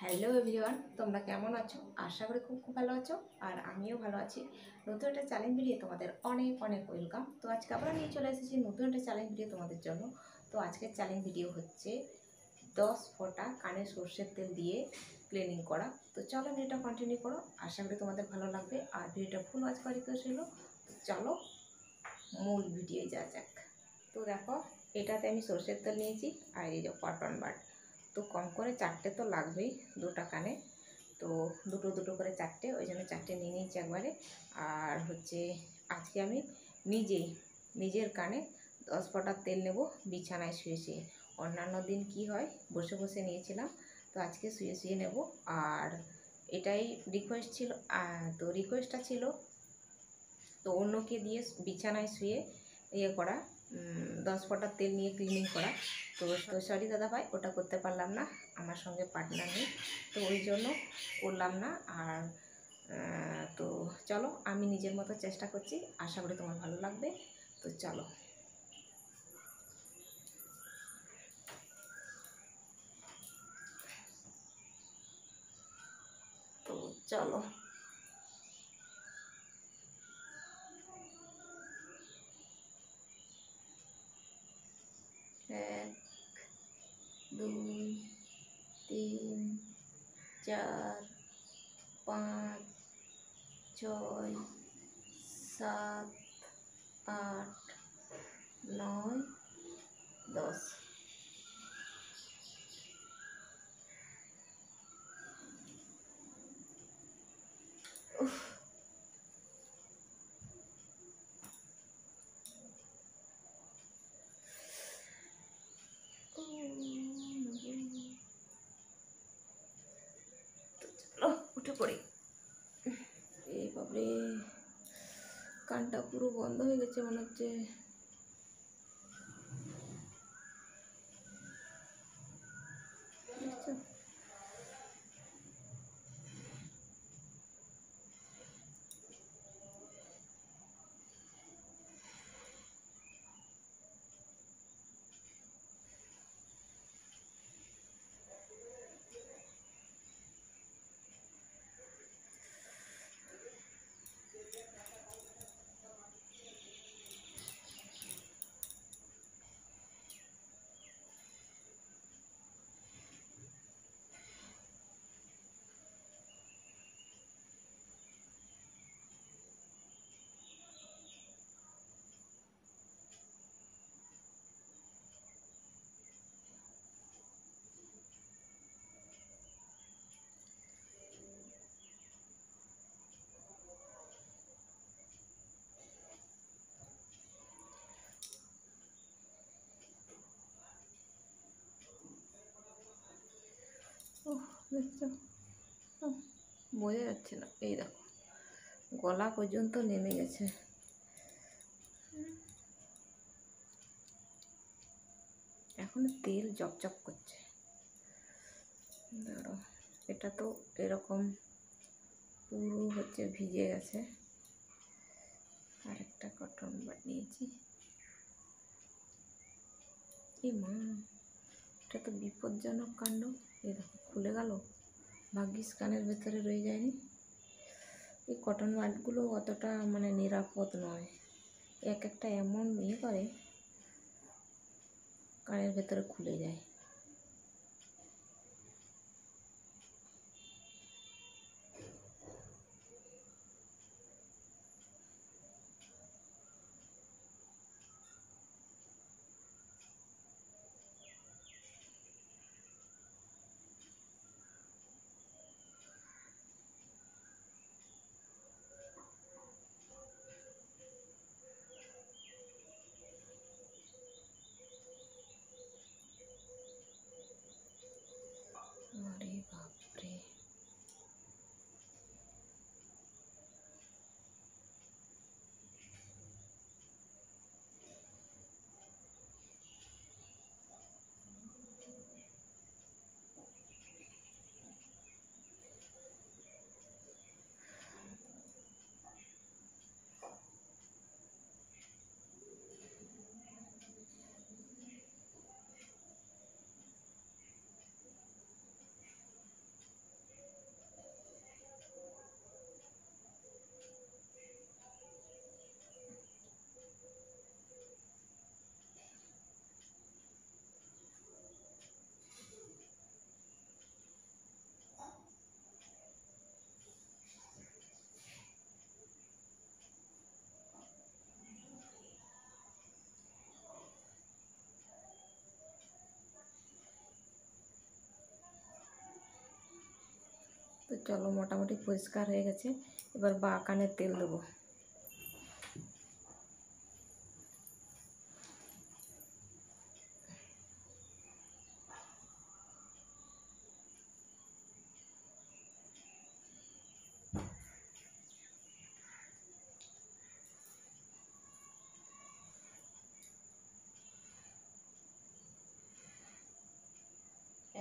Hello everyone, তোমরা কেমন আছো? আশা করি খুব খুব ভালো আছো। আর আমিও ভালো আছি। নতুন একটা চ্যালেঞ্জ ভিডিও তোমাদের অনেক অনেক ওয়েলকাম। তো আজকে আবার নিয়ে চলে এসেছি নতুন একটা চ্যালেঞ্জ ভিডিও তোমাদের জন্য। তো আজকের চ্যালেঞ্জ ভিডিও হচ্ছে 10 ফোঁটা কানে সর্ষের তেল দিয়ে ক্লিনিং করা। তো চলো ভিডিওটা কন্টিনিউ করো, আশা করি তোমাদের ভালো লাগবে। আর ভিডিওটা ফুল ওয়াচ করার রিকোয়েস্ট ছিল। তো চলো মূল ভিডিও যাওয়া যাক। তো দেখো, এটাতে আমি সর্ষের তেল নিয়েছি আর এই যে কটন বাড। তো কম করে 4টে তো লাগবেই দুটো কানে। তো দুটো দুটো করে 4টে, ওই জন্য 4টে নিয়ে নিয়েছি একবারে। আর হচ্ছে আজকে আমি নিজের কানে 10 ফোঁটা তেল নেব বিছানায় শুয়ে শুয়ে। অন্যান্য দিন কি হয়, বসে বসে নিয়েছিলাম, তো আজকে শুয়ে শুয়ে নেব। আর এটাই রিকোয়েস্ট ছিল। তো রিকোয়েস্টটা ছিল তো অন্যকে দিয়ে বিছানায় শুয়ে ইয়ে করা, 10 ফোঁটা তেল নিয়ে ক্লিনিং করা। তো সরি দাদা ভাই, ওটা করতে পারলাম না, আমার সঙ্গে পার্টনার নেই, তো ওই জন্য করলাম না। আর তো চলো, আমি নিজের মতো চেষ্টা করছি, আশা করি তোমার ভালো লাগবে। তো চলো। তো চলো, 1 2 3 4 5 6 7 8 9 10। চলো উঠে পড়ি। এই বাবরে, কানটা পুরো বন্ধ হয়ে গেছে মনে হচ্ছে। দেখছো? দেখছো? বোঝা যাচ্ছে না, এই দেখো গলা পর্যন্ত নেমে গেছে। এখন তেল জপজপ করছে। ধরো, এটা তো এরকম পুরো হচ্ছে ভিজে গেছে। আরেকটা কটন বাড নিয়েছি। এই মা, এটা তো বিপজ্জনক কাণ্ড। এই দেখো খুলে গেল, ভাগ্যিস কানের ভেতরে রয়ে যায়নি। এই কটন বাডগুলো অতটা মানে নিরাপদ নয়, এক একটা এমন ইয়ে করে কানের ভেতরে খুলে যায়। আরে বাপরে, চলো, মোটামুটি পরিষ্কার হয়ে গেছে। এবার বা কানের তেল দেবো।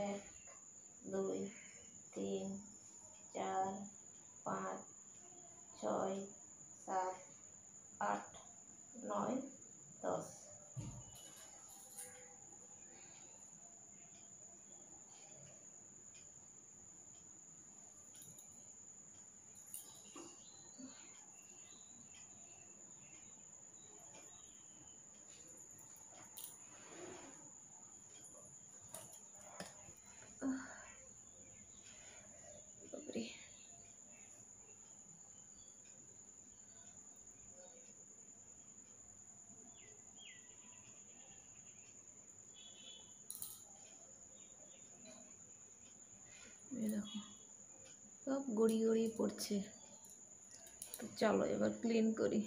এক, দুই, তিন, চার, পাঁচ, ছয়, সাত, আট, নয়, 10। বাপরে, এই দেখো সব গড়িয়ে গড়িয়ে পড়ছে। তো চলো এবার ক্লিন করি।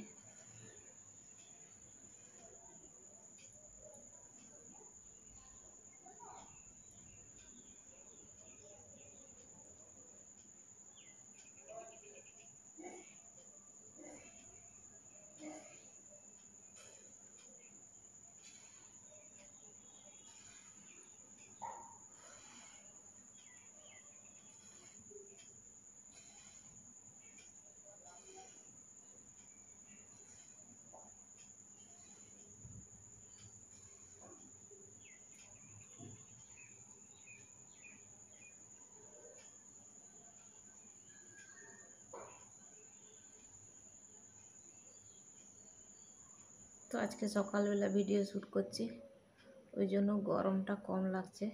তো আজকে সকালবেলা ভিডিও শ্যুট করছি, ওই জন্য গরমটা কম লাগছে।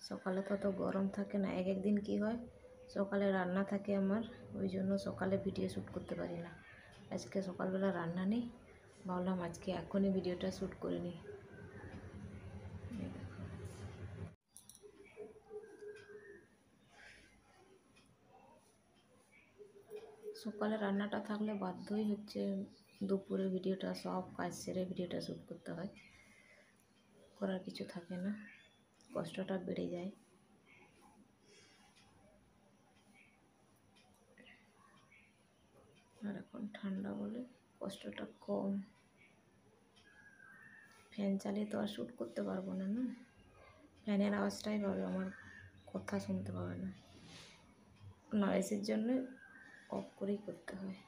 সকালে তত গরম থাকে না। এক একদিন কি হয়, সকালে রান্না থাকে আমার, ওই জন্য সকালে ভিডিও শ্যুট করতে পারি না। আজকে সকালবেলা রান্না নেই, ভাবলাম আজকে এখনই ভিডিওটা শ্যুট করে নিই। সকালে রান্নাটা থাকলে বাধ্যই হচ্ছে দুপুরে ভিডিওটা, সব কাজ সেরে ভিডিওটা শ্যুট করতে হয়। করার কিছু থাকে না, কষ্টটা বেড়ে যায়। আর এখন ঠান্ডা বলে কষ্টটা কম। ফ্যান চালিয়ে তো আর শ্যুট করতে পারবো না, না ফ্যানের আওয়াজটাই পাবে, আমার কথা শুনতে পাবে না। নয়েজের জন্য অফ করেই করতে হয়।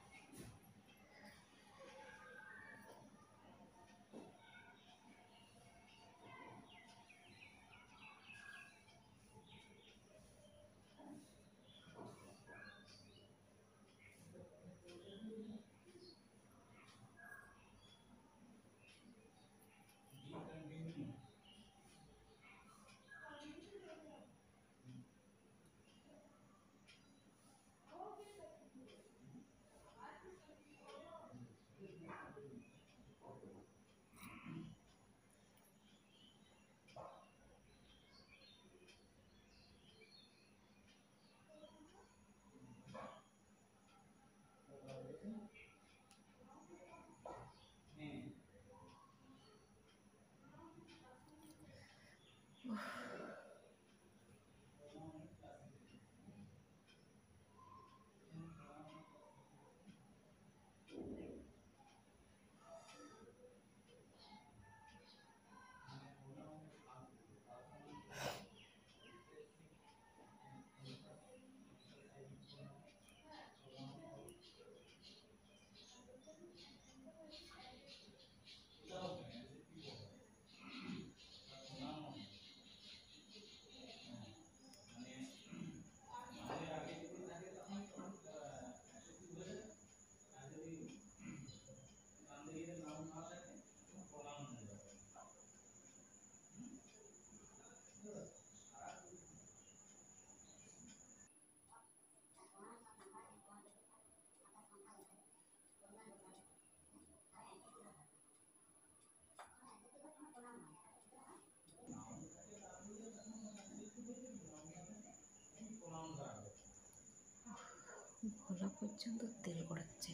পর্যন্ত তেল গড়াচ্ছে,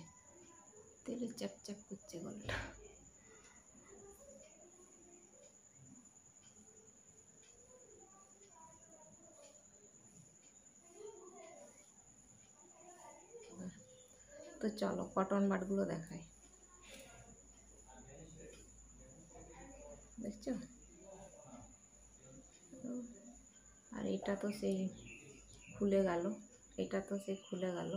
তেলে চ্যাপ চ্যাপ করছে গলাটা। তো চলো কটন বাটগুলো দেখাই, দেখছো? আর এটা তো সেই খুলে গেল, এটা তো সেই খুলে গেল।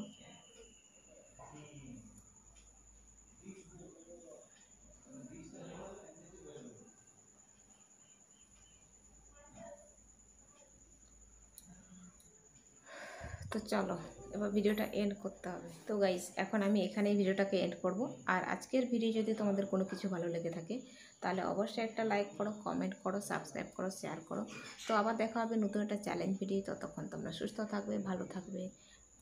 তো চলো এবার ভিডিওটা এন্ড করতে হবে। তো গাইস এখন আমি এখানেই ভিডিওটাকে এন্ড করব। আর আজকের ভিডিও যদি তোমাদের কোনো কিছু ভালো লেগে থাকে তাহলে অবশ্যই একটা লাইক করো, কমেন্ট করো, সাবস্ক্রাইব করো, শেয়ার করো। তো আবার দেখা হবে নতুন একটা চ্যালেঞ্জ ভিডিও। ততক্ষণ তোমরা সুস্থ থাকবে, ভালো থাকবে।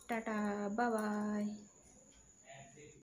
Tata, bye bye.